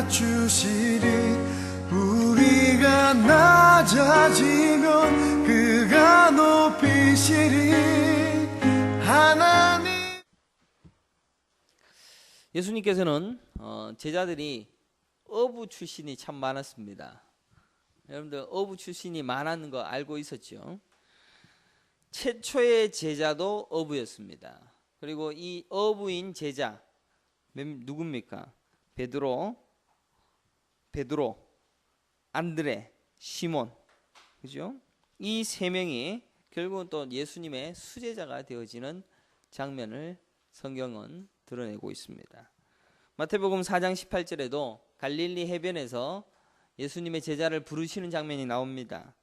낮추시리. 우리가 낮아지면 그가 높이시리. 하나님. 예수님께서는 제자들이 어부 출신이 참 많았습니다. 여러분들 어부 출신이 많았는 거 알고 있었죠? 최초의 제자도 어부였습니다. 그리고 이 어부인 제자 누굽니까? 베드로, 안드레, 시몬, 그죠? 이 세 명이 결국은 또 예수님의 수제자가 되어지는 장면을 성경은 드러내고 있습니다. 마태복음 4장 18절에도 갈릴리 해변에서 예수님의 제자를 부르시는 장면이 나옵니다.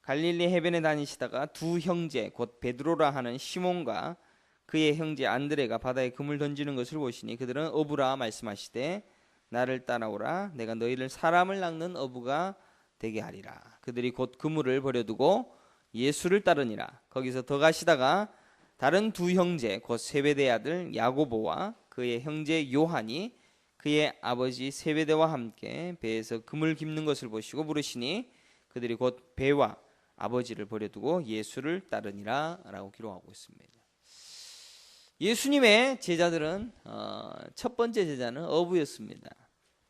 갈릴리 해변에 다니시다가 두 형제 곧 베드로라 하는 시몬과 그의 형제 안드레가 바다에 그물 던지는 것을 보시니 그들은 어부라 말씀하시되 나를 따라오라 내가 너희를 사람을 낚는 어부가 되게 하리라. 그들이 곧 그물을 버려두고 예수를 따르니라. 거기서 더 가시다가 다른 두 형제 곧 세베대의 아들 야고보와 그의 형제 요한이 그의 아버지 세베대와 함께 배에서 그물 깁는 것을 보시고 물으시니 그들이 곧 배와 아버지를 버려두고 예수를 따르니라 라고 기록하고 있습니다. 예수님의 제자들은 첫 번째 제자는 어부였습니다.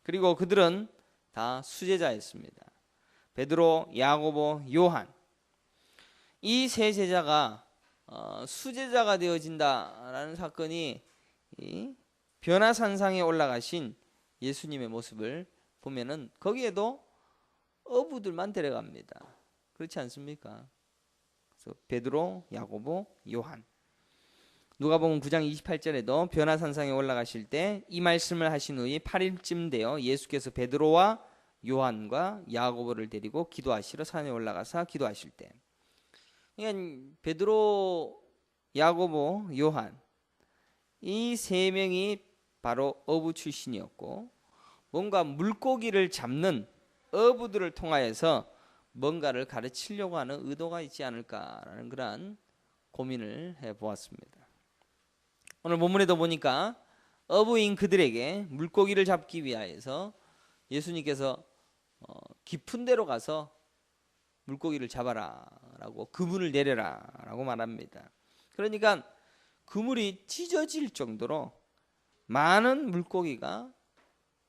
그리고 그들은 다 수제자였습니다. 베드로, 야고보, 요한, 이 세 제자가 수제자가 되어진다라는 사건이 변화산상에 올라가신 예수님의 모습을 보면은 거기에도 어부들만 데려갑니다. 그렇지 않습니까? 그래서 베드로, 야고보, 요한. 누가복음 9장 28절에도 변화산상에 올라가실 때 이 말씀을 하신 후에 8일쯤 되어 예수께서 베드로와 요한과 야고보를 데리고 기도하시러 산에 올라가서 기도하실 때, 그러니까 베드로, 야고보, 요한 이 세 명이 바로 어부 출신이었고 뭔가 물고기를 잡는 어부들을 통하여서 뭔가를 가르치려고 하는 의도가 있지 않을까라는 그러한 고민을 해보았습니다. 오늘 본문에도 보니까 어부인 그들에게 물고기를 잡기 위하여서 예수님께서 깊은 데로 가서 물고기를 잡아라 라고 그물을 내려라 라고 말합니다. 그러니까 그물이 찢어질 정도로 많은 물고기가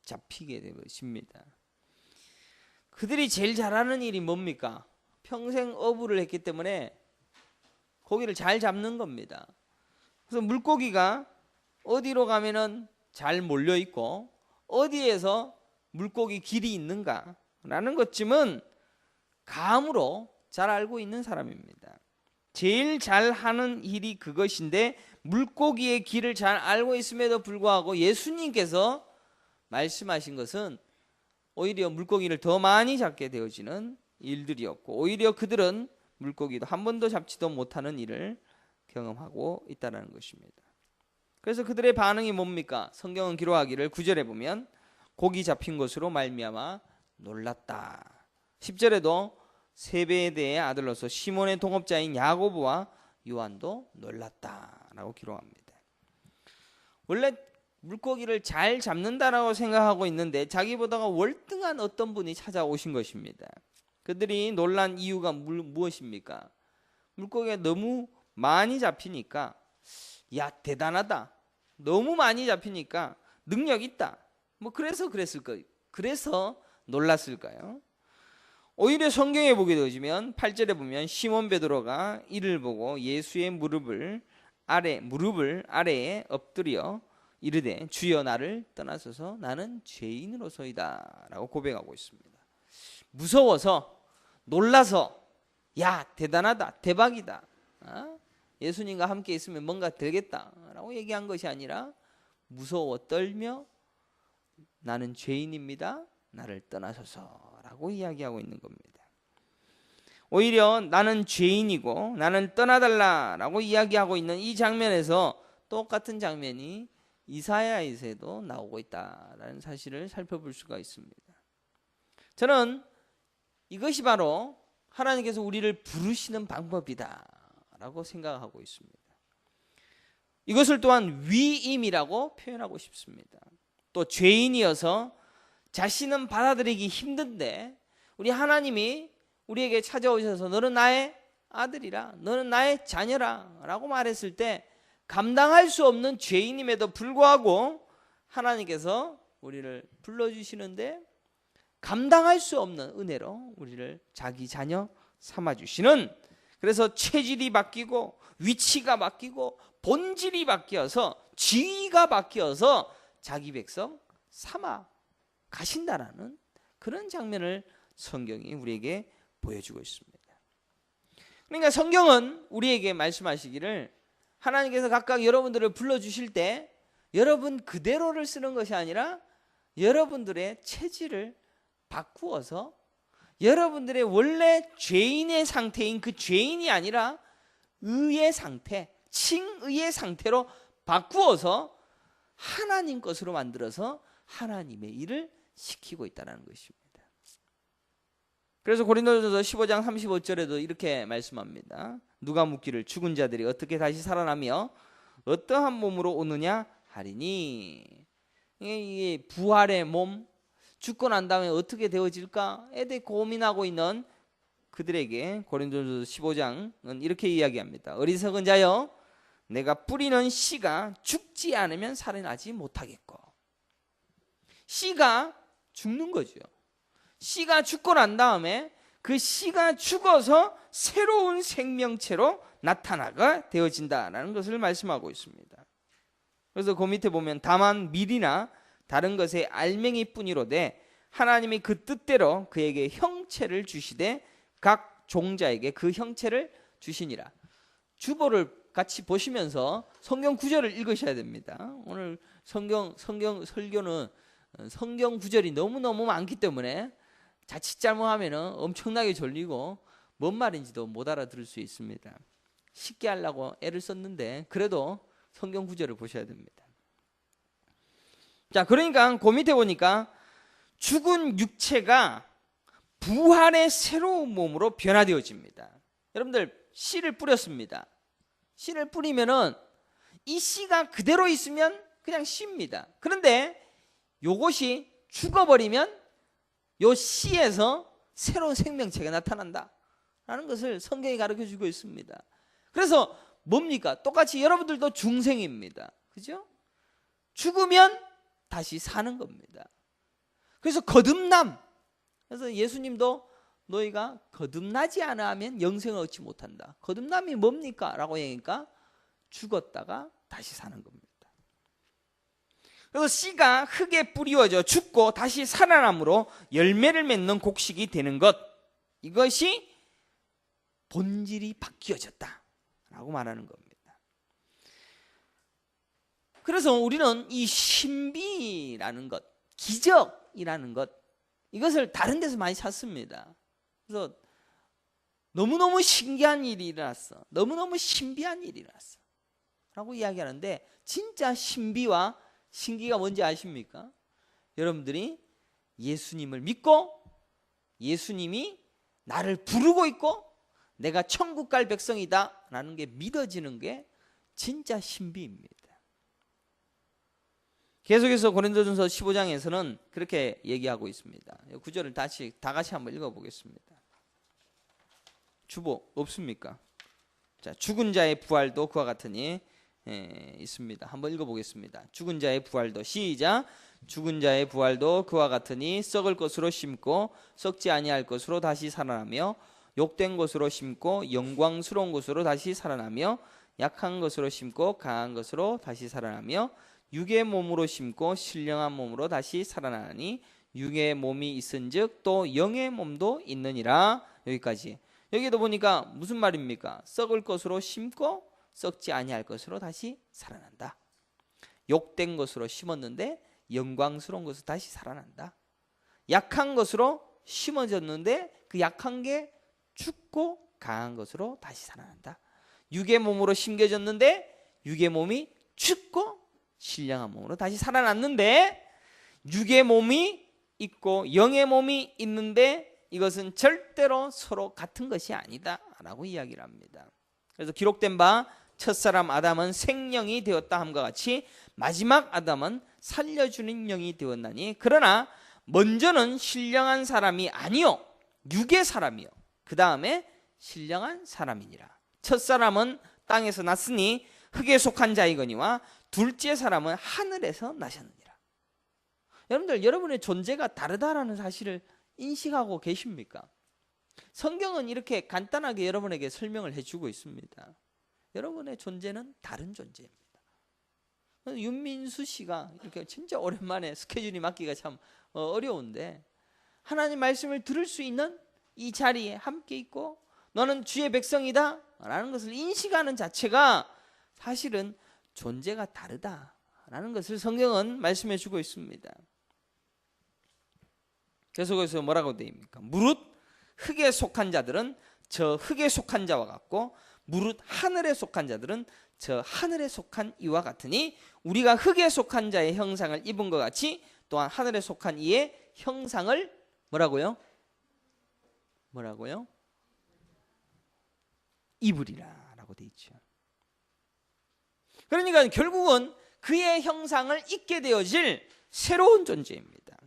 잡히게 되십니다. 그들이 제일 잘하는 일이 뭡니까? 평생 어부를 했기 때문에 고기를 잘 잡는 겁니다. 그래서 물고기가 어디로 가면은 잘 몰려 있고 어디에서 물고기 길이 있는가라는 것쯤은 감으로 잘 알고 있는 사람입니다. 제일 잘하는 일이 그것인데 물고기의 길을 잘 알고 있음에도 불구하고 예수님께서 말씀하신 것은 오히려 물고기를 더 많이 잡게 되어지는 일들이었고 오히려 그들은 물고기도 한 번도 잡지도 못하는 일을 경험하고 있다는 것입니다. 그래서 그들의 반응이 뭡니까? 성경은 기록하기를 9절에 보면 고기 잡힌 것으로 말미암아 놀랐다. 10절에도 세베대의 아들로서 시몬의 동업자인 야고보와 요한도 놀랐다라고 기록합니다. 원래 물고기를 잘 잡는다라고 생각하고 있는데 자기보다가 월등한 어떤 분이 찾아오신 것입니다. 그들이 놀란 이유가 무엇입니까? 물고기가 너무 많이 잡히니까 야 대단하다, 너무 많이 잡히니까 능력 있다, 뭐 그래서 그랬을 거예요. 그래서 놀랐을까요? 오히려 성경에 보게 되어지면 8절에 보면 시몬 베드로가 이를 보고 예수의 무릎을 아래에 엎드려 이르되 주여 나를 떠나소서 나는 죄인으로소이다 라고 고백하고 있습니다. 무서워서 놀라서 야 대단하다, 대박이다, 예수님과 함께 있으면 뭔가 되겠다 라고 얘기한 것이 아니라 무서워 떨며 나는 죄인입니다, 나를 떠나소서 라고 이야기하고 있는 겁니다. 오히려 나는 죄인이고 나는 떠나달라라고 이야기하고 있는 이 장면에서 똑같은 장면이 이사야에서도 나오고 있다라는 사실을 살펴볼 수가 있습니다. 저는 이것이 바로 하나님께서 우리를 부르시는 방법이다라고 생각하고 있습니다. 이것을 또한 위임이라고 표현하고 싶습니다. 또 죄인이어서 자신은 받아들이기 힘든데 우리 하나님이 우리에게 찾아오셔서 너는 나의 아들이라, 너는 나의 자녀라 라고 말했을 때 감당할 수 없는 죄인임에도 불구하고 하나님께서 우리를 불러주시는데 감당할 수 없는 은혜로 우리를 자기 자녀 삼아주시는, 그래서 체질이 바뀌고 위치가 바뀌고 본질이 바뀌어서 지위가 바뀌어서 자기 백성 삼아 가신다라는 그런 장면을 성경이 우리에게 보여주고 있습니다. 그러니까 성경은 우리에게 말씀하시기를 하나님께서 각각 여러분들을 불러주실 때 여러분 그대로를 쓰는 것이 아니라 여러분들의 체질을 바꾸어서 여러분들의 원래 죄인의 상태인 그 죄인이 아니라 의의 상태, 칭의의 상태로 바꾸어서 하나님 것으로 만들어서 하나님의 일을 시키고 있다는 것입니다. 그래서 고린도전서 15장 35절에도 이렇게 말씀합니다. 누가 묻기를 죽은 자들이 어떻게 다시 살아나며 어떠한 몸으로 오느냐 하리니. 이게 부활의 몸, 죽고 난 다음에 어떻게 되어질까에 대해 고민하고 있는 그들에게 고린도전서 15장은 이렇게 이야기합니다. 어리석은 자여, 내가 뿌리는 씨가 죽지 않으면 살아나지 못하겠고. 씨가 죽는 거죠. 씨가 죽고 난 다음에 그 씨가 죽어서 새로운 생명체로 나타나가 되어진다라는 것을 말씀하고 있습니다. 그래서 그 밑에 보면 다만 밀이나 다른 것의 알맹이뿐이로되 하나님이 그 뜻대로 그에게 형체를 주시되 각 종자에게 그 형체를 주시니라. 주보를 같이 보시면서 성경 구절을 읽으셔야 됩니다. 오늘 성경 설교는 성경 구절이 너무너무 많기 때문에 자칫 잘못하면 엄청나게 졸리고 뭔 말인지도 못 알아들을 수 있습니다. 쉽게 하려고 애를 썼는데 그래도 성경 구절을 보셔야 됩니다. 자, 그러니까 그 밑에 보니까 죽은 육체가 부활의 새로운 몸으로 변화되어집니다. 여러분들 씨를 뿌렸습니다. 씨를 뿌리면은 이 씨가 그대로 있으면 그냥 씨입니다. 그런데 요것이 죽어버리면 요 씨에서 새로운 생명체가 나타난다라는 것을 성경이 가르쳐주고 있습니다. 그래서 뭡니까? 똑같이 여러분들도 중생입니다. 그죠? 죽으면 다시 사는 겁니다. 그래서 거듭남. 그래서 예수님도 너희가 거듭나지 않아 하면 영생을 얻지 못한다. 거듭남이 뭡니까? 라고 하니까 죽었다가 다시 사는 겁니다. 그래서 씨가 흙에 뿌리워져 죽고 다시 살아남으로 열매를 맺는 곡식이 되는 것, 이것이 본질이 바뀌어졌다라고 말하는 겁니다. 그래서 우리는 이 신비라는 것, 기적이라는 것, 이것을 다른 데서 많이 찾습니다. 그래서 너무너무 신기한 일이 일어났어, 너무너무 신비한 일이 일어났어 라고 이야기하는데, 진짜 신비와 신기가 뭔지 아십니까? 여러분들이 예수님을 믿고 예수님이 나를 부르고 있고 내가 천국 갈 백성이다 라는 게 믿어지는 게 진짜 신비입니다. 계속해서 고린도전서 15장에서는 그렇게 얘기하고 있습니다. 구절을 다 같이 한번 읽어보겠습니다. 주보 없습니까? 자, 죽은 자의 부활도 그와 같으니 있습니다. 한번 읽어보겠습니다. 죽은 자의 부활도, 시작. 죽은 자의 부활도 그와 같으니 썩을 것으로 심고 썩지 아니할 것으로 다시 살아나며, 욕된 것으로 심고 영광스러운 것으로 다시 살아나며, 약한 것으로 심고 강한 것으로 다시 살아나며, 육의 몸으로 심고 신령한 몸으로 다시 살아나니 육의 몸이 있은즉 또 영의 몸도 있느니라. 여기까지. 여기도 보니까 무슨 말입니까? 썩을 것으로 심고 썩지 아니할 것으로 다시 살아난다. 욕된 것으로 심었는데 영광스러운 것으로 다시 살아난다. 약한 것으로 심어졌는데 그 약한 게 죽고 강한 것으로 다시 살아난다. 육의 몸으로 심겨졌는데 육의 몸이 죽고 신령한 몸으로 다시 살아났는데, 육의 몸이 있고 영의 몸이 있는데 이것은 절대로 서로 같은 것이 아니다 라고 이야기를 합니다. 그래서 기록된 바 첫사람 아담은 생령이 되었다 함과 같이 마지막 아담은 살려주는 영이 되었나니 그러나 먼저는 신령한 사람이 아니요 육의 사람이요 그 다음에 신령한 사람이니라. 첫사람은 땅에서 났으니 흙에 속한 자이거니와 둘째 사람은 하늘에서 나셨느니라. 여러분들, 여러분의 존재가 다르다라는 사실을 인식하고 계십니까? 성경은 이렇게 간단하게 여러분에게 설명을 해주고 있습니다. 여러분의 존재는 다른 존재입니다. 윤민수 씨가 이렇게 진짜 오랜만에 스케줄이 맞기가 참 어려운데 하나님 말씀을 들을 수 있는 이 자리에 함께 있고 너는 주의 백성이다 라는 것을 인식하는 자체가 사실은 존재가 다르다라는 것을 성경은 말씀해 주고 있습니다. 계속해서 뭐라고 되어 있습니까? 무릇 흙에 속한 자들은 저 흙에 속한 자와 같고 무릇 하늘에 속한 자들은 저 하늘에 속한 이와 같으니 우리가 흙에 속한 자의 형상을 입은 것 같이 또한 하늘에 속한 이의 형상을 뭐라고요? 입으리라 라고 되어 있죠. 그러니까 결국은 그의 형상을 입게 되어질 새로운 존재입니다.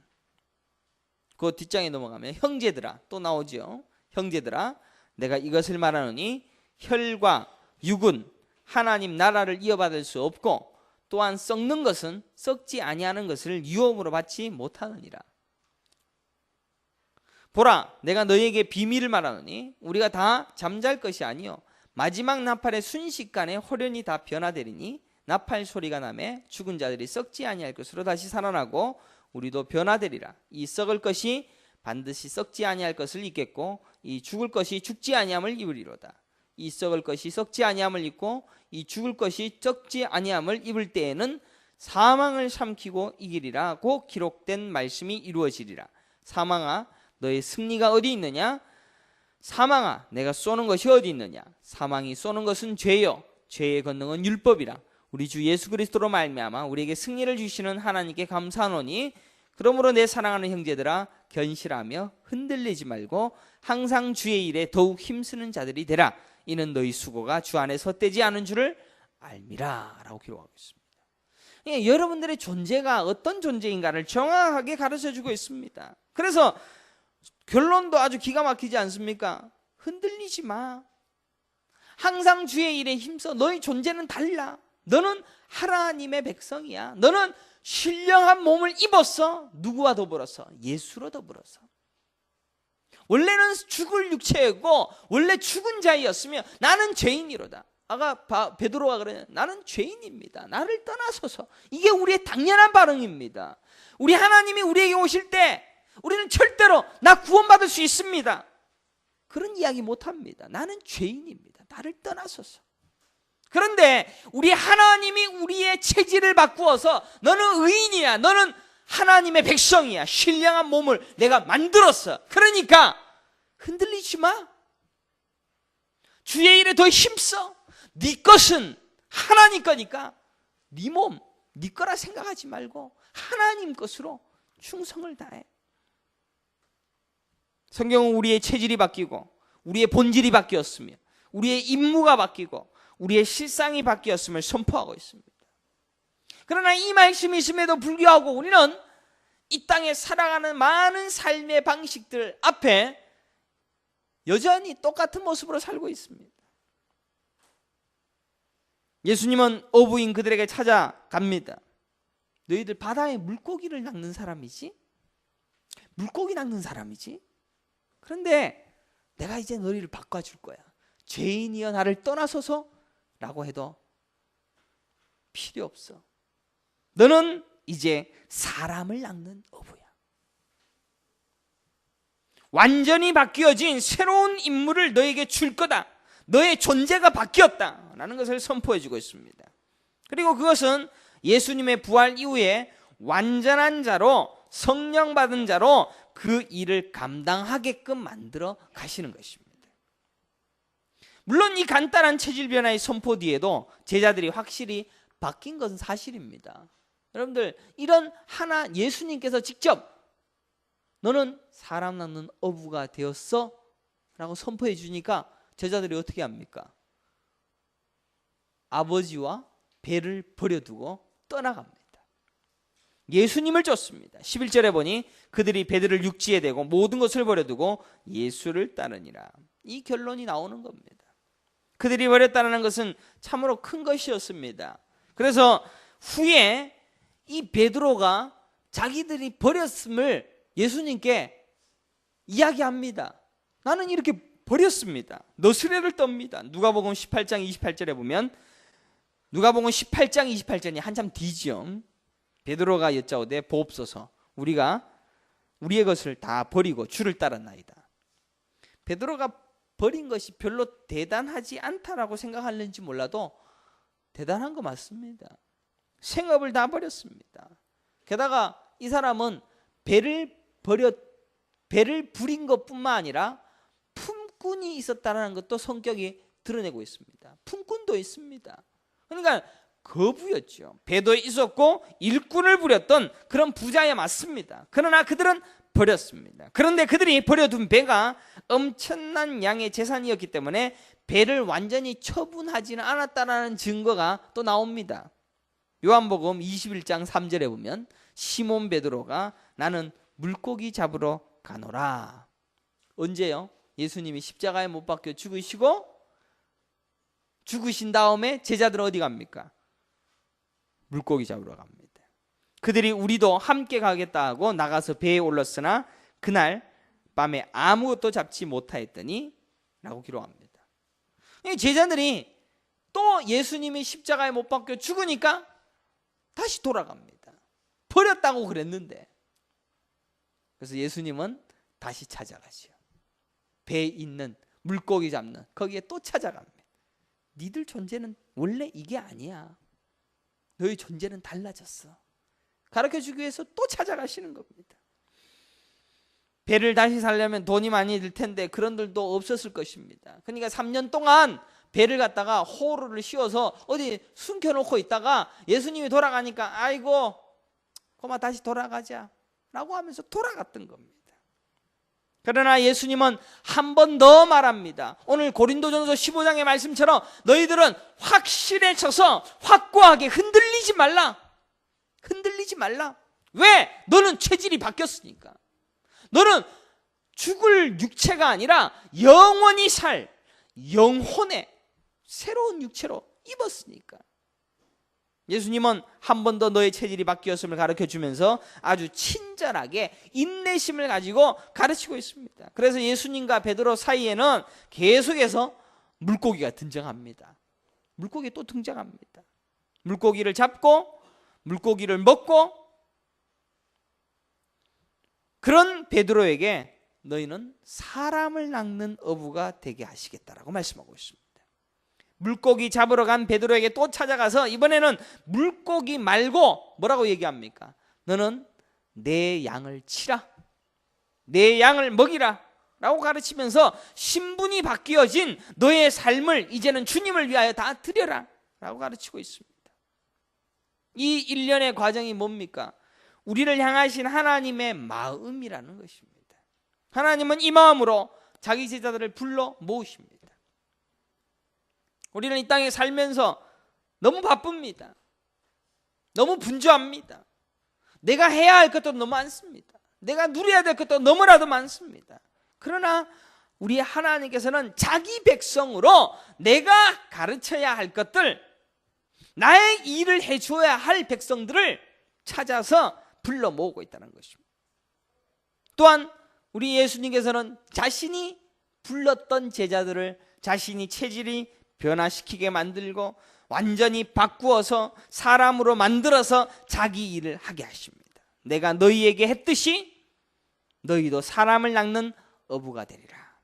그 뒷장에 넘어가면 형제들아 또 나오죠. 형제들아 내가 이것을 말하노니 혈과 육은 하나님 나라를 이어받을 수 없고 또한 썩는 것은 썩지 아니하는 것을 유업으로 받지 못하느니라. 보라 내가 너희에게 비밀을 말하노니 우리가 다 잠잘 것이 아니요 마지막 나팔의 순식간에 호련히 다 변화되리니 나팔 소리가 나매 죽은 자들이 썩지 아니할 것으로 다시 살아나고 우리도 변화되리라. 이 썩을 것이 반드시 썩지 아니할 것을 입겠고 이 죽을 것이 죽지 아니함을 입으리로다. 이 썩을 것이 썩지 아니함을 입고 이 죽을 것이 썩지 아니함을 입을 때에는 사망을 삼키고 이기리라고 기록된 말씀이 이루어지리라. 사망아 너의 승리가 어디 있느냐? 사망아 내가 쏘는 것이 어디 있느냐? 사망이 쏘는 것은 죄요 죄의 권능은 율법이라. 우리 주 예수 그리스도로 말미암아 우리에게 승리를 주시는 하나님께 감사하노니 그러므로 내 사랑하는 형제들아 견실하며 흔들리지 말고 항상 주의 일에 더욱 힘쓰는 자들이 되라. 이는 너희 수고가 주 안에 헛되지 않은 줄을 알미라 라고 기록하고 있습니다. 여러분들의 존재가 어떤 존재인가를 정확하게 가르쳐주고 있습니다. 그래서 결론도 아주 기가 막히지 않습니까? 흔들리지 마. 항상 주의 일에 힘써. 너희 존재는 달라. 너는 하나님의 백성이야. 너는 신령한 몸을 입었어. 누구와 더불어서? 예수로 더불어서. 원래는 죽을 육체였고 원래 죽은 자였으며 나는 죄인이로다. 아까 베드로가 그러냐? 나는 죄인입니다. 나를 떠나소서. 이게 우리의 당연한 반응입니다. 우리 하나님이 우리에게 오실 때 우리는 절대로 나 구원받을 수 있습니다. 그런 이야기 못합니다. 나는 죄인입니다. 나를 떠나소서. 그런데 우리 하나님이 우리의 체질을 바꾸어서 너는 의인이야. 너는 하나님의 백성이야. 신령한 몸을 내가 만들었어. 그러니까 흔들리지 마. 주의 일에 더 힘써. 네 것은 하나님 거니까 네 몸, 네 거라 생각하지 말고 하나님 것으로 충성을 다해. 성경은 우리의 체질이 바뀌고 우리의 본질이 바뀌었으며 우리의 임무가 바뀌고 우리의 실상이 바뀌었음을 선포하고 있습니다. 그러나 이 말씀이 있음에도 불구하고 우리는 이 땅에 살아가는 많은 삶의 방식들 앞에 여전히 똑같은 모습으로 살고 있습니다. 예수님은 어부인 그들에게 찾아갑니다. 너희들 바다에 물고기를 낚는 사람이지? 물고기 낚는 사람이지? 그런데 내가 이제 너희를 바꿔줄 거야. 죄인이여 나를 떠나소서 라고 해도 필요 없어. 너는 이제 사람을 낚는 어부야. 완전히 바뀌어진 새로운 인물을 너에게 줄 거다. 너의 존재가 바뀌었다 라는 것을 선포해 주고 있습니다. 그리고 그것은 예수님의 부활 이후에 완전한 자로 성령 받은 자로 그 일을 감당하게끔 만들어 가시는 것입니다. 물론 이 간단한 체질 변화의 선포 뒤에도 제자들이 확실히 바뀐 것은 사실입니다. 여러분들 이런 하나 예수님께서 직접 너는 사람 낚는 어부가 되었어 라고 선포해 주니까 제자들이 어떻게 합니까? 아버지와 배를 버려두고 떠나갑니다. 예수님을 쫓습니다. 11절에 보니 그들이 배들을 육지에 대고 모든 것을 버려두고 예수를 따르니라. 이 결론이 나오는 겁니다. 그들이 버렸다는 것은 참으로 큰 것이었습니다. 그래서 후에 이 베드로가 자기들이 버렸음을 예수님께 이야기합니다. 나는 이렇게 버렸습니다. 너스레를 떱니다. 누가복음 18장 28절에 보면, 누가복음 18장 28절이 한참 뒤지요. 베드로가 여짜오되 보옵소서 우리가 우리의 것을 다 버리고 주를 따랐나이다. 베드로가 버린 것이 별로 대단하지 않다라고 생각하는지 몰라도 대단한 거 맞습니다. 생업을 다 버렸습니다. 게다가 이 사람은 배를 부린 것뿐만 아니라 품꾼이 있었다는 것도 성격이 드러내고 있습니다. 품꾼도 있습니다. 그러니까 거부였죠. 배도 있었고 일꾼을 부렸던 그런 부자에 맞습니다. 그러나 그들은 버렸습니다. 그런데 그들이 버려둔 배가 엄청난 양의 재산이었기 때문에 배를 완전히 처분하지는 않았다는 증거가 또 나옵니다. 요한복음 21장 3절에 보면 시몬 베드로가 나는 물고기 잡으러 가노라. 언제요? 예수님이 십자가에 못 박혀 죽으신 다음에 제자들은 어디 갑니까? 물고기 잡으러 갑니다. 그들이 우리도 함께 가겠다 하고 나가서 배에 올랐으나 그날 밤에 아무것도 잡지 못하였더니 라고 기록합니다. 제자들이 또 예수님이 십자가에 못 박혀 죽으니까 다시 돌아갑니다. 버렸다고 그랬는데. 그래서 예수님은 다시 찾아가시오. 배에 있는 물고기 잡는 거기에 또 찾아갑니다. 니들 존재는 원래 이게 아니야. 너희 존재는 달라졌어. 가르쳐주기 위해서 또 찾아가시는 겁니다. 배를 다시 살려면 돈이 많이 들 텐데 그런 들도 없었을 것입니다. 그러니까 3년 동안 배를 갖다가 호루를 씌워서 어디 숨겨놓고 있다가 예수님이 돌아가니까 아이고 고마 다시 돌아가자 라고 하면서 돌아갔던 겁니다. 그러나 예수님은 한 번 더 말합니다. 오늘 고린도전서 15장의 말씀처럼 너희들은 확실해져서 확고하게 흔들리지 말라. 흔들리지 말라. 왜? 너는 체질이 바뀌었으니까. 너는 죽을 육체가 아니라 영원히 살 영혼의 새로운 육체로 입었으니까. 예수님은 한 번 더 너의 체질이 바뀌었음을 가르쳐주면서 아주 친절하게 인내심을 가지고 가르치고 있습니다. 그래서 예수님과 베드로 사이에는 계속해서 물고기가 등장합니다. 물고기 또 등장합니다. 물고기를 잡고 물고기를 먹고 그런 베드로에게 너희는 사람을 낚는 어부가 되게 하시겠다라고 말씀하고 있습니다. 물고기 잡으러 간 베드로에게 또 찾아가서 이번에는 물고기 말고 뭐라고 얘기합니까? 너는 내 양을 치라. 내 양을 먹이라. 라고 가르치면서 신분이 바뀌어진 너의 삶을 이제는 주님을 위하여 다 드려라. 라고 가르치고 있습니다. 이 일련의 과정이 뭡니까? 우리를 향하신 하나님의 마음이라는 것입니다. 하나님은 이 마음으로 자기 제자들을 불러 모으십니다. 우리는 이 땅에 살면서 너무 바쁩니다. 너무 분주합니다. 내가 해야 할 것도 너무 많습니다. 내가 누려야 될 것도 너무나도 많습니다. 그러나 우리 하나님께서는 자기 백성으로 내가 가르쳐야 할 것들, 나의 일을 해줘야 할 백성들을 찾아서 불러 모으고 있다는 것입니다. 또한 우리 예수님께서는 자신이 불렀던 제자들을 자신이 체질이 변화시키게 만들고 완전히 바꾸어서 사람으로 만들어서 자기 일을 하게 하십니다. 내가 너희에게 했듯이 너희도 사람을 낚는 어부가 되리라.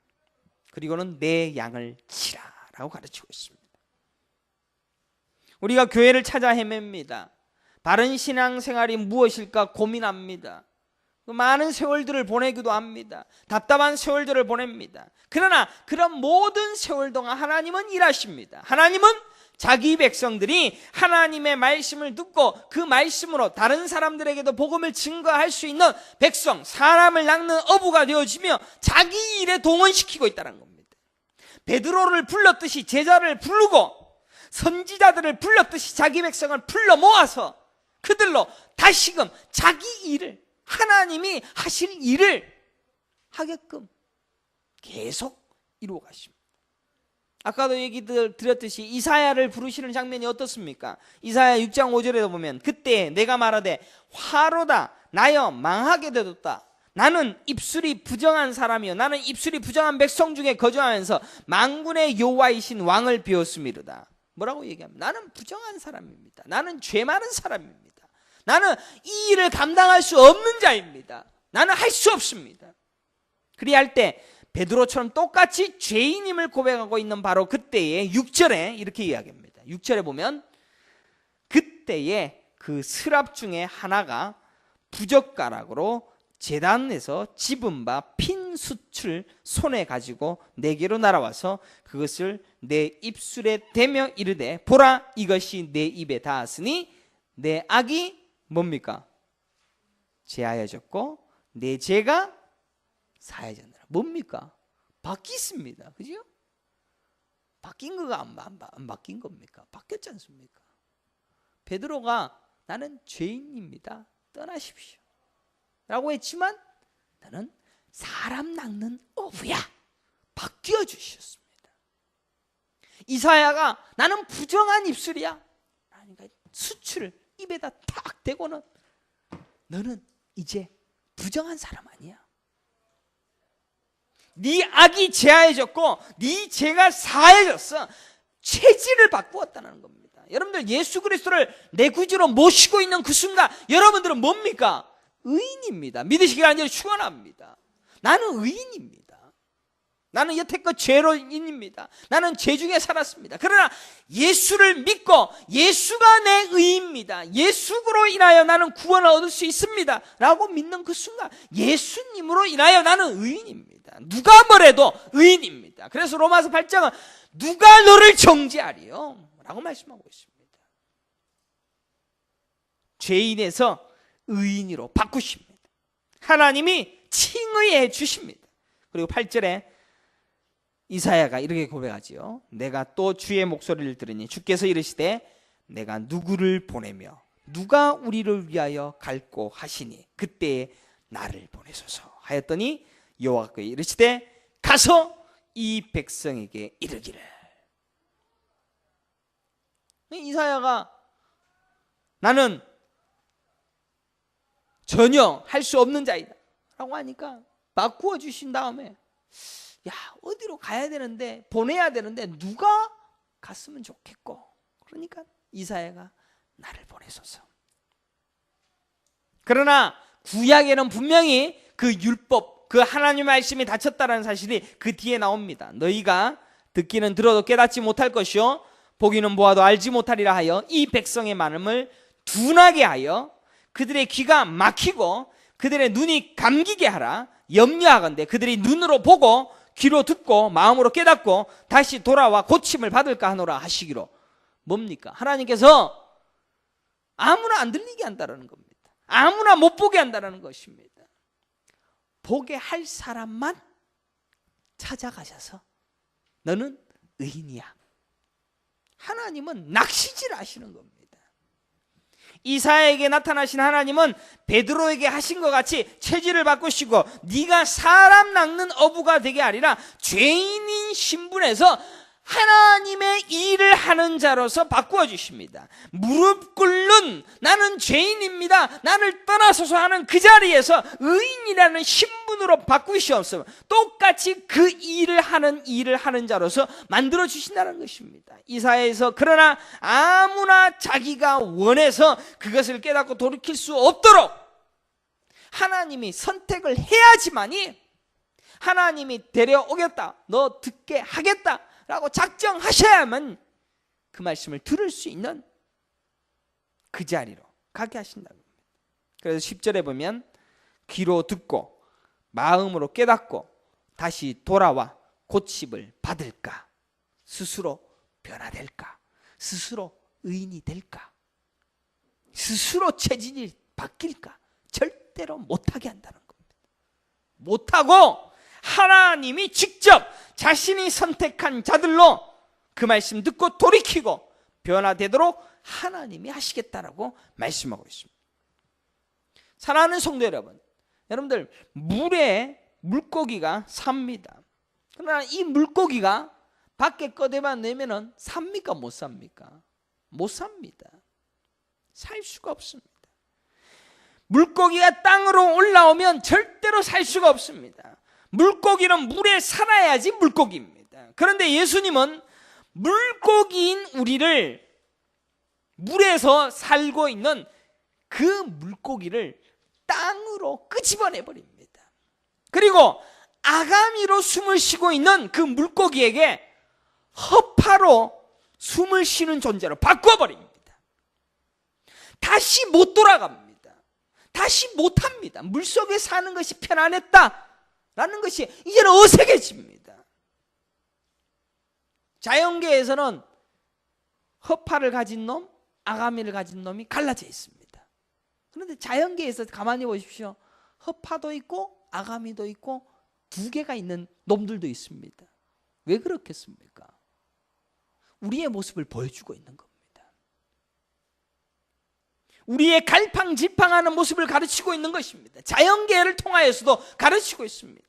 그리고는 내 양을 치라 라고 가르치고 있습니다. 우리가 교회를 찾아 헤맵니다. 바른 신앙생활이 무엇일까 고민합니다. 많은 세월들을 보내기도 합니다. 답답한 세월들을 보냅니다. 그러나 그런 모든 세월 동안 하나님은 일하십니다. 하나님은 자기 백성들이 하나님의 말씀을 듣고 그 말씀으로 다른 사람들에게도 복음을 증거할 수 있는 백성, 사람을 낚는 어부가 되어지며 자기 일에 동원시키고 있다는 겁니다. 베드로를 불렀듯이 제자를 부르고 선지자들을 불렀듯이 자기 백성을 불러 모아서 그들로 다시금 자기 일을, 하나님이 하실 일을 하게끔 계속 이루어 가십니다. 아까도 얘기 드렸듯이 이사야를 부르시는 장면이 어떻습니까? 이사야 6장 5절에 보면 그때 내가 말하되 화로다 나여 망하게 되었다. 나는 입술이 부정한 사람이요 나는 입술이 부정한 백성 중에 거주하면서 만군의 여호와이신 왕을 비웠음이로다. 뭐라고 얘기합니까? 나는 부정한 사람입니다. 나는 죄 많은 사람입니다. 나는 이 일을 감당할 수 없는 자입니다. 나는 할 수 없습니다. 그리할 때 베드로처럼 똑같이 죄인임을 고백하고 있는 바로 그때에 6절에 이렇게 이야기합니다. 6절에 보면 그때에 그 스랍 중에 하나가 부젓가락으로 제단에서 집은 바 핀 숯을 손에 가지고 내게로 날아와서 그것을 내 입술에 대며 이르되 보라 이것이 내 입에 닿았으니 내 악이 뭡니까? 제하여졌고 내 죄가 사해졌느라. 뭡니까? 바뀌었습니다. 그죠? 바뀐 거가 안 바뀐 겁니까? 바뀌었지 않습니까? 베드로가 나는 죄인입니다. 떠나십시오. 라고 했지만 나는 사람 낚는 어부야. 바뀌어 주셨습니다. 이사야가 나는 부정한 입술이야. 그러니까 수출을 입에다 탁 대고는 너는 이제 부정한 사람 아니야. 네 악이 제하여졌고 네 죄가 사해졌어. 체질을 바꾸었다는 겁니다. 여러분들 예수 그리스도를 내 구주로 모시고 있는 그 순간 여러분들은 뭡니까? 의인입니다. 믿으시길 간절히 축원합니다. 나는 의인입니다. 나는 여태껏 죄로인입니다. 나는 죄 중에 살았습니다. 그러나 예수를 믿고 예수가 내 의인입니다. 예수로 인하여 나는 구원을 얻을 수 있습니다. 라고 믿는 그 순간 예수님으로 인하여 나는 의인입니다. 누가 뭐래도 의인입니다. 그래서 로마서 8장은 누가 너를 정죄하리요? 라고 말씀하고 있습니다. 죄인에서 의인으로 바꾸십니다. 하나님이 칭의해 주십니다. 그리고 8절에 이사야가 이렇게 고백하지요. 내가 또 주의 목소리를 들으니 주께서 이르시되 내가 누구를 보내며 누가 우리를 위하여 갈고 하시니 그때에 나를 보내소서 하였더니 여호와께서 이르시되 가서 이 백성에게 이르기를. 이사야가 나는 전혀 할 수 없는 자이다 라고 하니까 바꾸어 주신 다음에 야 어디로 가야 되는데 보내야 되는데 누가 갔으면 좋겠고 그러니까 이사야가 나를 보내소서. 그러나 구약에는 분명히 그 율법 그 하나님의 말씀이 닫혔다는 사실이 그 뒤에 나옵니다. 너희가 듣기는 들어도 깨닫지 못할 것이요 보기는 보아도 알지 못하리라 하여 이 백성의 마음을 둔하게 하여 그들의 귀가 막히고 그들의 눈이 감기게 하라. 염려하건대 그들이 눈으로 보고 귀로 듣고 마음으로 깨닫고 다시 돌아와 고침을 받을까 하노라 하시기로. 뭡니까? 하나님께서 아무나 안 들리게 한다는 겁니다. 아무나 못 보게 한다는 것입니다. 보게 할 사람만 찾아가셔서 너는 의인이야. 하나님은 낚시질 하시는 겁니다. 이사야에게 나타나신 하나님은 베드로에게 하신 것 같이 체질을 바꾸시고 네가 사람 낚는 어부가 되게 하리라. 죄인인 신분에서 하나님의 일을 하는 자로서 바꾸어 주십니다. 무릎 꿇는 나는 죄인입니다. 나를 떠나소서 하는 그 자리에서 의인이라는 신분으로 바꾸시옵소서. 똑같이 그 일을 하는 자로서 만들어 주신다는 것입니다. 이사야에서 그러나 아무나 자기가 원해서 그것을 깨닫고 돌이킬 수 없도록 하나님이 선택을 해야지만이 하나님이 데려오겠다 너 듣게 하겠다 라고 작정하셔야만 그 말씀을 들을 수 있는 그 자리로 가게 하신다는 겁니다. 그래서 10절에 보면 귀로 듣고 마음으로 깨닫고 다시 돌아와 고침을 받을까? 스스로 변화될까? 스스로 의인이 될까? 스스로 체질이 바뀔까? 절대로 못하게 한다는 겁니다. 못하고 하나님이 직접 자신이 선택한 자들로 그 말씀 듣고 돌이키고 변화되도록 하나님이 하시겠다라고 말씀하고 있습니다. 사랑하는 성도 여러분, 여러분들 물고기가 삽니다. 그러나 이 물고기가 밖에 꺼내만 내면은 삽니까 못 삽니까? 못 삽니다. 살 수가 없습니다. 물고기가 땅으로 올라오면 절대로 살 수가 없습니다. 물고기는 물에 살아야지 물고기입니다. 그런데 예수님은 물고기인 우리를 물에서 살고 있는 그 물고기를 땅으로 끄집어내 버립니다. 그리고 아가미로 숨을 쉬고 있는 그 물고기에게 허파로 숨을 쉬는 존재로 바꿔버립니다. 다시 못 돌아갑니다. 다시 못합니다. 물속에 사는 것이 편안했다라는 것이 이제는 어색해집니다. 자연계에서는 허파를 가진 놈, 아가미를 가진 놈이 갈라져 있습니다. 그런데 자연계에서 가만히 보십시오. 허파도 있고 아가미도 있고 두 개가 있는 놈들도 있습니다. 왜 그렇겠습니까? 우리의 모습을 보여주고 있는 겁니다. 우리의 갈팡질팡하는 모습을 가르치고 있는 것입니다. 자연계를 통하여서도 가르치고 있습니다.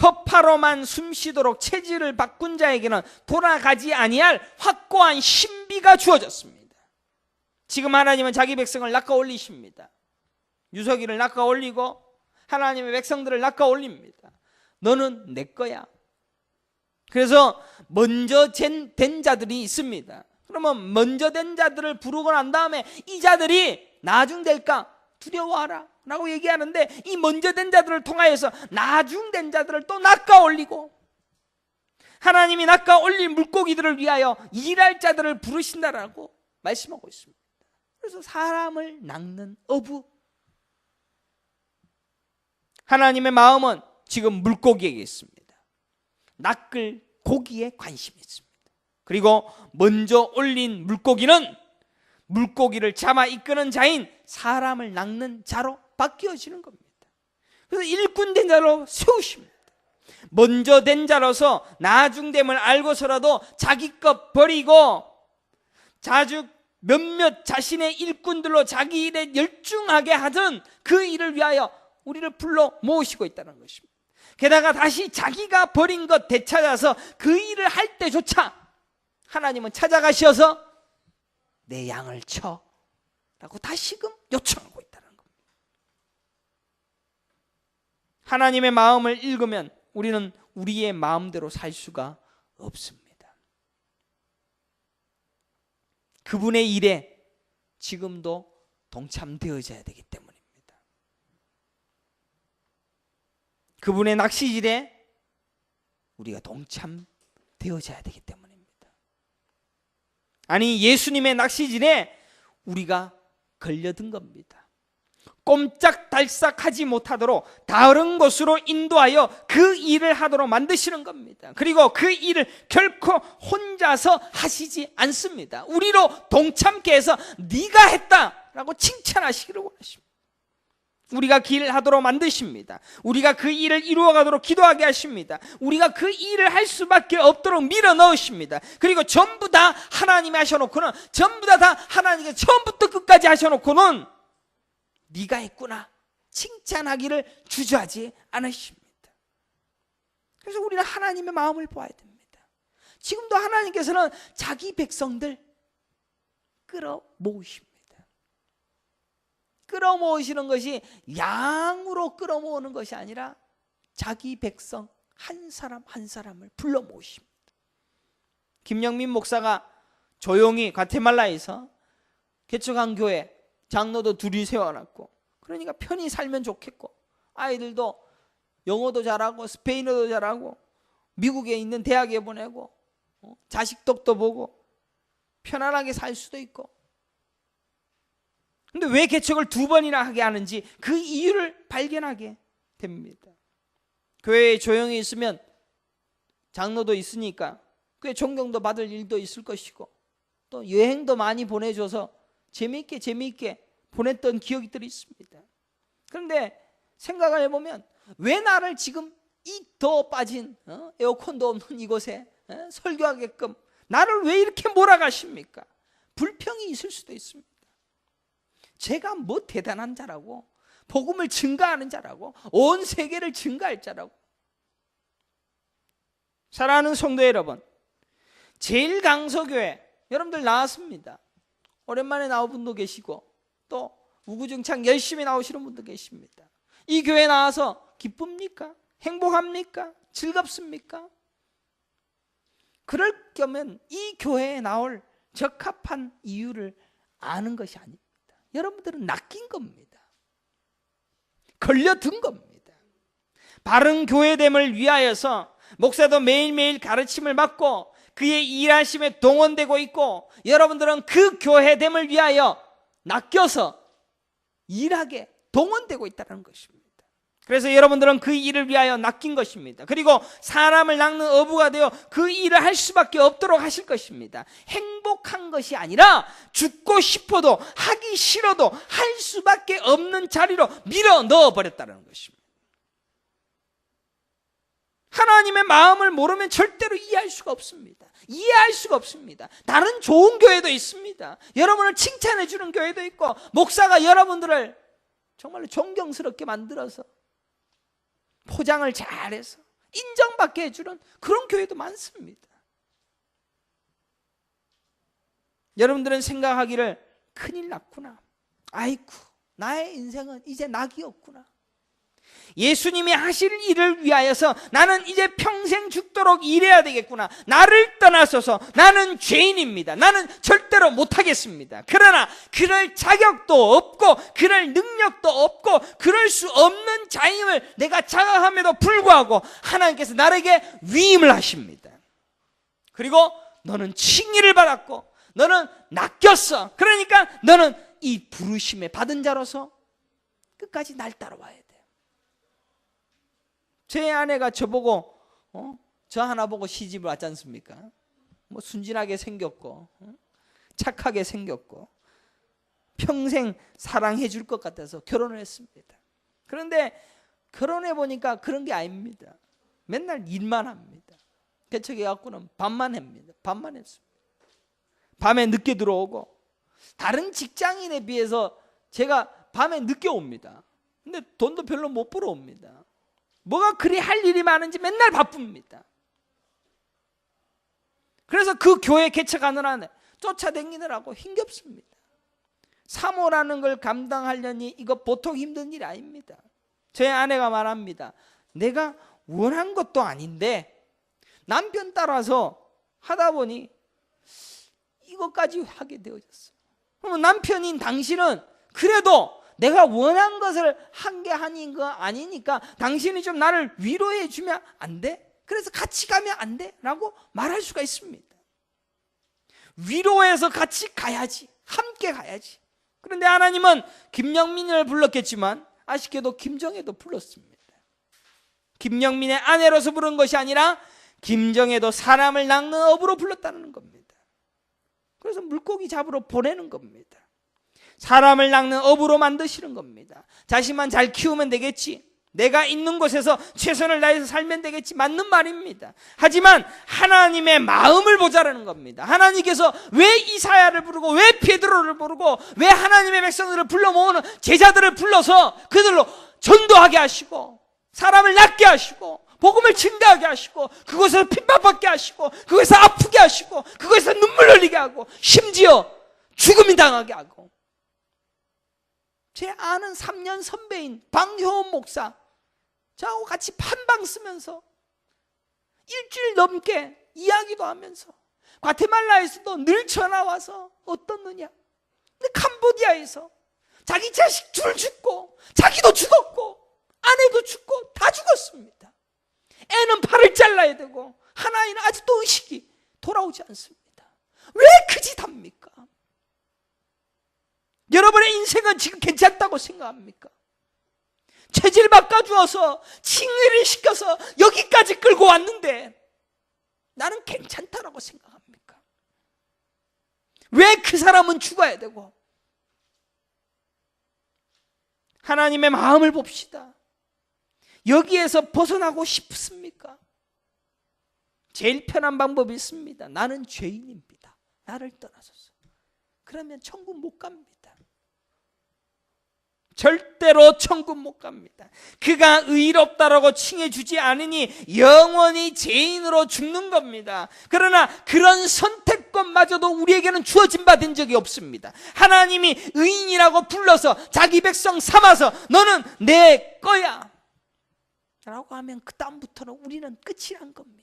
허파로만 숨쉬도록 체질을 바꾼 자에게는 돌아가지 아니할 확고한 신비가 주어졌습니다. 지금 하나님은 자기 백성을 낚아 올리십니다. 유석이를 낚아 올리고 하나님의 백성들을 낚아 올립니다. 너는 내 거야. 그래서 먼저 된 자들이 있습니다. 그러면 먼저 된 자들을 부르고 난 다음에 이 자들이 나중될까 두려워하라 라고 얘기하는데, 이 먼저 된 자들을 통하여서 나중된 자들을 또 낚아 올리고 하나님이 낚아 올린 물고기들을 위하여 일할 자들을 부르신다라고 말씀하고 있습니다. 그래서 사람을 낚는 어부, 하나님의 마음은 지금 물고기에게 있습니다. 낚을 고기에 관심이 있습니다. 그리고 먼저 올린 물고기는 물고기를 잡아 이끄는 자인 사람을 낚는 자로 바뀌어지는 겁니다. 그래서 일꾼 된 자로 세우십니다. 먼저 된 자로서 나중됨을 알고서라도 자기 것 버리고 자주 몇몇 자신의 일꾼들로 자기 일에 열중하게 하던 그 일을 위하여 우리를 불러 모으시고 있다는 것입니다. 게다가 다시 자기가 버린 것 되찾아서 그 일을 할 때조차 하나님은 찾아가셔서 내 양을 쳐 라고 다시금 요청하고 있다는 겁니다. 하나님의 마음을 읽으면 우리는 우리의 마음대로 살 수가 없습니다. 그분의 일에 지금도 동참되어져야 되기 때문입니다. 그분의 낚시질에 우리가 동참되어져야 되기 때문입니다. 아니, 예수님의 낚시질에 우리가 걸려든 겁니다. 꼼짝달싹하지 못하도록 다른 곳으로 인도하여 그 일을 하도록 만드시는 겁니다. 그리고 그 일을 결코 혼자서 하시지 않습니다. 우리로 동참케 해서 네가 했다라고 칭찬하시기를 원하십니다. 우리가 길을 하도록 만드십니다. 우리가 그 일을 이루어가도록 기도하게 하십니다. 우리가 그 일을 할 수밖에 없도록 밀어 넣으십니다. 그리고 전부 다 하나님이 하셔놓고는, 전부 다 하나님께서 처음부터 끝까지 하셔놓고는 네가 했구나 칭찬하기를 주저하지 않으십니다. 그래서 우리는 하나님의 마음을 보아야 됩니다. 지금도 하나님께서는 자기 백성들 끌어모으십니다. 끌어모으시는 것이 양으로 끌어모으는 것이 아니라 자기 백성 한 사람 한 사람을 불러 모으십니다. 김영민 목사가 조용히 과테말라에서 개척한 교회 장로도 둘이 세워놨고, 그러니까 편히 살면 좋겠고, 아이들도 영어도 잘하고 스페인어도 잘하고 미국에 있는 대학에 보내고 자식 덕도 보고 편안하게 살 수도 있고. 근데 왜 개척을 2번이나 하게 하는지 그 이유를 발견하게 됩니다. 교회에 조용히 있으면 장로도 있으니까 꽤 존경도 받을 일도 있을 것이고, 또 여행도 많이 보내줘서 재미있게 보냈던 기억들이 있습니다. 그런데 생각을 해보면 왜 나를 지금 이 더 빠진 에어컨도 없는 이곳에 설교하게끔 나를 왜 이렇게 몰아가십니까? 불평이 있을 수도 있습니다. 제가 뭐 대단한 자라고, 복음을 증가하는 자라고, 온 세계를 증가할 자라고. 사랑하는 성도 여러분, 제일강서교회 여러분들 나왔습니다. 오랜만에 나온 분도 계시고 또 우구정창 열심히 나오시는 분도 계십니다. 이 교회 나와서 기쁩니까? 행복합니까? 즐겁습니까? 그럴 거면 이 교회에 나올 적합한 이유를 아는 것이 아닙니다. 여러분들은 낚인 겁니다. 걸려든 겁니다. 바른 교회됨을 위하여서 목사도 매일매일 가르침을 받고 그의 일하심에 동원되고 있고, 여러분들은 그 교회됨을 위하여 낚여서 일하게 동원되고 있다는 것입니다. 그래서 여러분들은 그 일을 위하여 낚인 것입니다. 그리고 사람을 낚는 어부가 되어 그 일을 할 수밖에 없도록 하실 것입니다. 행복한 것이 아니라 죽고 싶어도 하기 싫어도 할 수밖에 없는 자리로 밀어 넣어버렸다는 것입니다. 하나님의 마음을 모르면 절대로 이해할 수가 없습니다. 이해할 수가 없습니다. 다른 좋은 교회도 있습니다. 여러분을 칭찬해 주는 교회도 있고, 목사가 여러분들을 정말로 존경스럽게 만들어서 포장을 잘해서 인정받게 해주는 그런 교회도 많습니다. 여러분들은 생각하기를 큰일 났구나, 아이쿠 나의 인생은 이제 낙이 없구나, 예수님이 하실 일을 위하여서 나는 이제 평생 죽도록 일해야 되겠구나, 나를 떠나서서 나는 죄인입니다, 나는 절대로 못하겠습니다. 그러나 그럴 자격도 없고 그럴 능력도 없고 그럴 수 없는 자임을 내가 자각함에도 불구하고 하나님께서 나에게 위임을 하십니다. 그리고 너는 칭의를 받았고 너는 낚였어. 그러니까 너는 이 부르심에 받은 자로서 끝까지 날 따라와야 돼. 제 아내가 저보고 저 하나 보고 시집을 왔지 않습니까? 뭐 순진하게 생겼고 착하게 생겼고 평생 사랑해 줄 것 같아서 결혼을 했습니다. 그런데 결혼해 보니까 그런 게 아닙니다. 맨날 일만 합니다. 개척해 갖고는 밤만 합니다. 밤만 했습니다. 밤에 늦게 들어오고, 다른 직장인에 비해서 제가 밤에 늦게 옵니다. 근데 돈도 별로 못 벌어옵니다. 뭐가 그리 할 일이 많은지 맨날 바쁩니다. 그래서 그 교회 개척하느라 쫓아다니느라고 힘겹습니다. 사모라는 걸 감당하려니 이거 보통 힘든 일이 아닙니다. 제 아내가 말합니다. 내가 원한 것도 아닌데 남편 따라서 하다 보니 이것까지 하게 되어졌어요. 그럼 남편인 당신은 그래도 내가 원한 것을 한 게 아닌 거 아니니까 당신이 좀 나를 위로해 주면 안 돼? 그래서 같이 가면 안 돼? 라고 말할 수가 있습니다. 위로해서 같이 가야지, 함께 가야지. 그런데 하나님은 김영민을 불렀겠지만 아쉽게도 김정혜도 불렀습니다. 김영민의 아내로서 부른 것이 아니라 김정혜도 사람을 낚는 업으로 불렀다는 겁니다. 그래서 물고기 잡으러 보내는 겁니다. 사람을 낚는 업으로 만드시는 겁니다. 자신만 잘 키우면 되겠지, 내가 있는 곳에서 최선을 다해서 살면 되겠지, 맞는 말입니다. 하지만 하나님의 마음을 보자라는 겁니다. 하나님께서 왜 이사야를 부르고 왜 베드로를 부르고 왜 하나님의 백성들을 불러 모으는 제자들을 불러서 그들로 전도하게 하시고 사람을 낫게 하시고 복음을 증가하게 하시고 그곳에서 핍박받게 하시고 그곳에서 아프게 하시고 그곳에서 눈물 흘리게 하고 심지어 죽음이 당하게 하고. 제 아는 3년 선배인 방효원 목사, 저하고 같이 판방 쓰면서 일주일 넘게 이야기도 하면서 과테말라에서도 늘 전화 와서 어떻느냐, 근데 캄보디아에서 자기 자식 둘 죽고 자기도 죽었고 아내도 죽고 다 죽었습니다. 애는 팔을 잘라야 되고 하나이는 아직도 의식이 돌아오지 않습니다. 왜 그 짓 합니까? 여러분의 인생은 지금 괜찮다고 생각합니까? 체질 바꿔주어서 칭의를 시켜서 여기까지 끌고 왔는데 나는 괜찮다라고 생각합니까? 왜 그 사람은 죽어야 되고? 하나님의 마음을 봅시다. 여기에서 벗어나고 싶습니까? 제일 편한 방법이 있습니다. 나는 죄인입니다. 나를 떠나소서. 그러면 천국 못 갑니다. 절대로 천국 못 갑니다. 그가 의롭다라고 칭해주지 않으니 영원히 죄인으로 죽는 겁니다. 그러나 그런 선택권마저도 우리에게는 주어진 바 된 적이 없습니다. 하나님이 의인이라고 불러서 자기 백성 삼아서 너는 내 거야 라고 하면 그 다음부터는 우리는 끝이란 겁니다.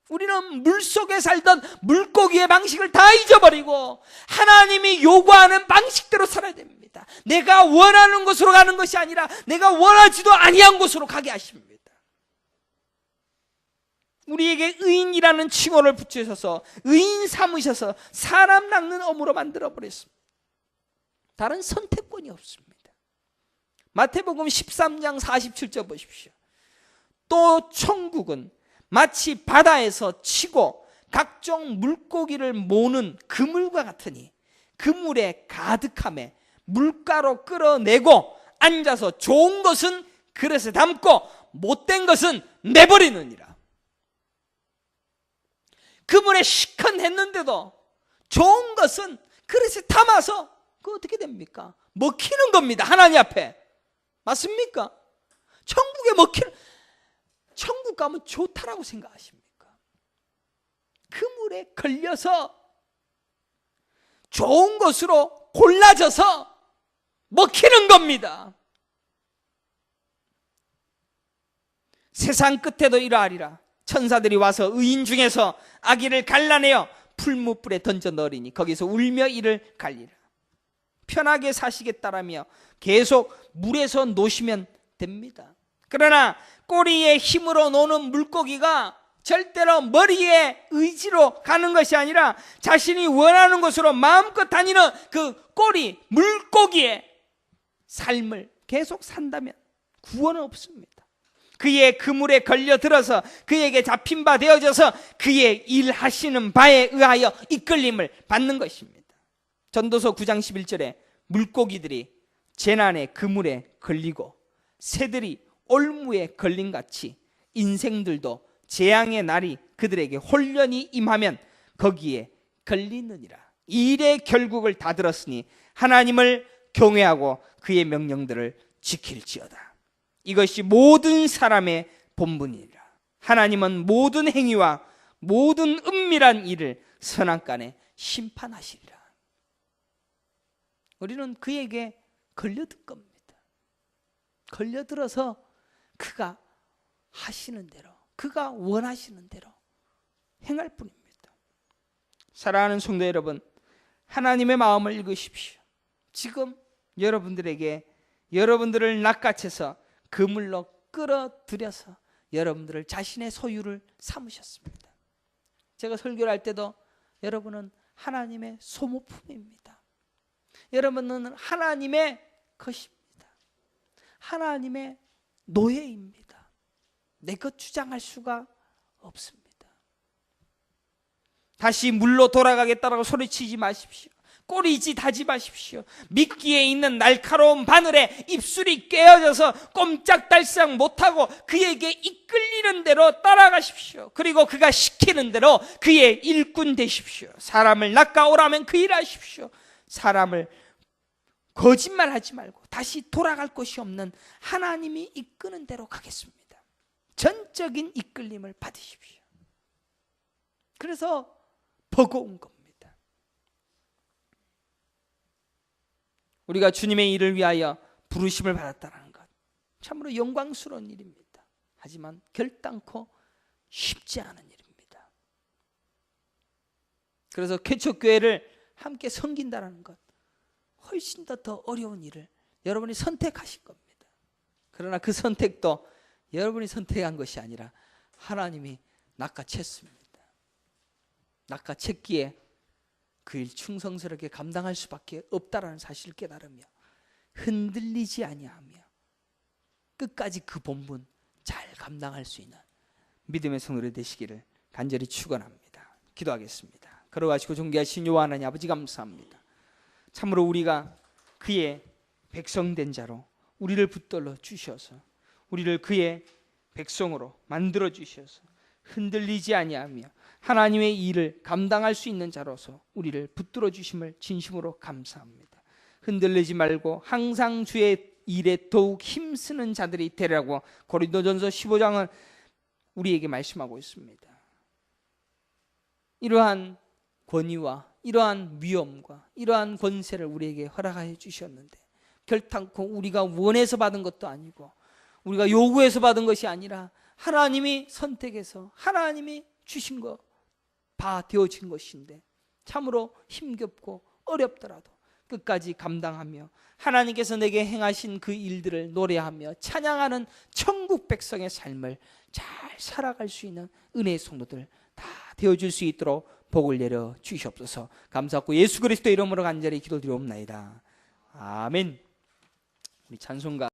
우리는 물속에 살던 물고기의 방식을 다 잊어버리고 하나님이 요구하는 방식대로 살아야 됩니다. 내가 원하는 곳으로 가는 것이 아니라 내가 원하지도 아니한 곳으로 가게 하십니다. 우리에게 의인이라는 칭호를 붙여셔서 의인 삼으셔서 사람 낚는 어무로 만들어버렸습니다. 다른 선택권이 없습니다. 마태복음 13장 47절 보십시오. 또 천국은 마치 바다에서 치고 각종 물고기를 모는 그물과 같으니 그물에 가득함에 물가로 끌어내고 앉아서 좋은 것은 그릇에 담고 못된 것은 내버리느니라. 그물에 시큰했는데도 좋은 것은 그릇에 담아서 그 어떻게 됩니까? 먹히는 겁니다. 하나님 앞에. 맞습니까? 천국에 먹히는, 천국 가면 좋다라고 생각하십니까? 그물에 걸려서 좋은 것으로 골라져서 먹히는 겁니다. 세상 끝에도 이러하리라. 천사들이 와서 의인 중에서 아기를 갈라내어 풀무불에 던져 넣으리니 거기서 울며 이를 갈리라. 편하게 사시겠다라며 계속 물에서 노시면 됩니다. 그러나 꼬리에 힘으로 노는 물고기가 절대로 머리의 의지로 가는 것이 아니라 자신이 원하는 곳으로 마음껏 다니는 그 꼬리, 물고기의 삶을 계속 산다면 구원은 없습니다. 그의 그물에 걸려들어서 그에게 잡힌 바 되어져서 그의 일하시는 바에 의하여 이끌림을 받는 것입니다. 전도서 9장 11절에 물고기들이 재난의 그물에 걸리고 새들이 올무에 걸림같이 인생들도 재앙의 날이 그들에게 홀연히 임하면 거기에 걸리느니라. 일의 결국을 다 들었으니 하나님을 경외하고 그의 명령들을 지킬지어다. 이것이 모든 사람의 본분이라. 하나님은 모든 행위와 모든 은밀한 일을 선악간에 심판하시리라. 우리는 그에게 걸려들 겁니다. 걸려들어서 그가 하시는 대로, 그가 원하시는 대로 행할 뿐입니다. 사랑하는 성도 여러분, 하나님의 마음을 읽으십시오. 지금 여러분들에게 여러분들을 낚아채서 그물로 끌어들여서 여러분들을 자신의 소유를 삼으셨습니다. 제가 설교를 할 때도 여러분은 하나님의 소모품입니다. 여러분은 하나님의 것입니다. 하나님의 노예입니다. 내 것 주장할 수가 없습니다. 다시 물로 돌아가겠다라고 소리치지 마십시오. 꼬리짓하지 마십시오. 미끼에 있는 날카로운 바늘에 입술이 깨어져서 꼼짝달싹 못하고 그에게 이끌리는 대로 따라가십시오. 그리고 그가 시키는 대로 그의 일꾼 되십시오. 사람을 낚아오라면 그 일 하십시오. 사람을 거짓말하지 말고 다시 돌아갈 곳이 없는 하나님이 이끄는 대로 가겠습니다. 전적인 이끌림을 받으십시오. 그래서 버거운 겁니다. 우리가 주님의 일을 위하여 부르심을 받았다는 것, 참으로 영광스러운 일입니다. 하지만 결단코 쉽지 않은 일입니다. 그래서 개척교회를 함께 섬긴다는 것, 훨씬 더 어려운 일을 여러분이 선택하신 겁니다. 그러나 그 선택도 여러분이 선택한 것이 아니라 하나님이 낚아챘습니다. 낚아챘기에 그 일 충성스럽게 감당할 수밖에 없다라는 사실을 깨달으며 흔들리지 아니하며 끝까지 그 본분 잘 감당할 수 있는 믿음의 성도들 되시기를 간절히 축원합니다. 기도하겠습니다. 걸어가시고 존귀하신 여호와 하나님 아버지 감사합니다. 참으로 우리가 그의 백성된 자로 우리를 붙들어 주셔서 우리를 그의 백성으로 만들어 주셔서 흔들리지 아니하며 하나님의 일을 감당할 수 있는 자로서 우리를 붙들어 주심을 진심으로 감사합니다. 흔들리지 말고 항상 주의 일에 더욱 힘쓰는 자들이 되라고 고린도전서 15장은 우리에게 말씀하고 있습니다. 이러한 권위와 이러한 위엄과 이러한 권세를 우리에게 허락하여 주셨는데 결탄코 우리가 원해서 받은 것도 아니고 우리가 요구해서 받은 것이 아니라 하나님이 선택해서 하나님이 주신 것 다 되어진 것인데 참으로 힘겹고 어렵더라도 끝까지 감당하며 하나님께서 내게 행하신 그 일들을 노래하며 찬양하는 천국 백성의 삶을 잘 살아갈 수 있는 은혜의 성도들 다 되어줄 수 있도록 복을 내려 주시옵소서. 감사하고 예수 그리스도 이름으로 간절히 기도드리옵나이다. 아멘. 우리 찬송가